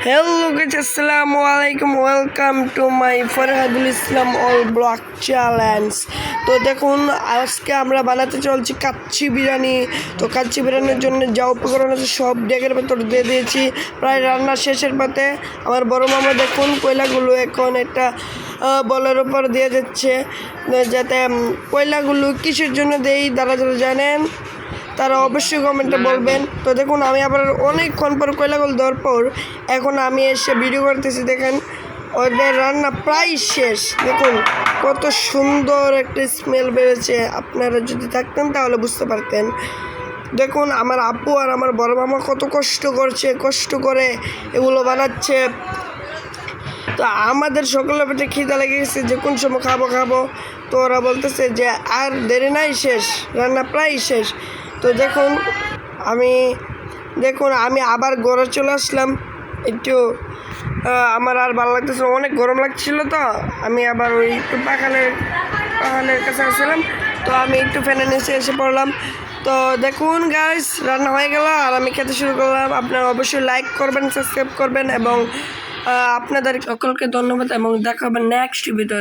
Hello guys, Assalamualaikum. Welcome to my Farhadul Islam all blog challenge. তো দেখুন আজকে আমরা বানাতে চলছি কাচ্চি বিরিয়ানি। তো কাচ্চি বিরিয়ানির জন্য যা উপকরণ আছে সব ডেকের ভেতর দিয়ে দিয়েছি, প্রায় রান্না শেষের পথে। আমার বড় মামা দেখুন কয়লাগুলো এখন একটা বলের উপর দিয়ে যাচ্ছে, যাতে কয়লাগুলো কিসের জন্য দেই তারা যারা জানেন তারা অবশ্যই কমেন্টে বলবেন। তো দেখুন আমি আবার অনেকক্ষণ পর কয়লাগুলো দেওয়ার পর এখন আমি এসে ভিডিও করতেছি। দেখেন ওদের রান্না প্রায় শেষ। দেখুন কত সুন্দর একটা স্মেল বেরোচ্ছে, আপনারা যদি থাকতেন তাহলে বুঝতে পারতেন। দেখুন আমার আপু আর আমার বড় মামা কত কষ্ট করছে, কষ্ট করে এগুলো বানাচ্ছে। তো আমাদের সকলের পেটে খিদা লেগে গেছে যে কোন সময় খাবো। তো ওরা বলতেছে যে আর দেরি নাই, শেষ, রান্না প্রায় শেষ। তো দেখুন আমি আবার ঘরে চলে আসলাম। একটু আমার আর ভালো লাগতেছে, অনেক গরম লাগছিল। তো আমি আবার ওই একটু পাখালের কাছে আসলাম। তো আমি একটু ফ্যানের নিচে এসে পড়লাম। তো দেখুন গাইস রান্না হয়ে গেল আর আমি খেতে শুরু করলাম। আপনারা অবশ্যই লাইক করবেন, সাবস্ক্রাইব করবেন এবং আপনাদের সকলকে ধন্যবাদ এবং দেখা হবে নেক্সট ভিডিও।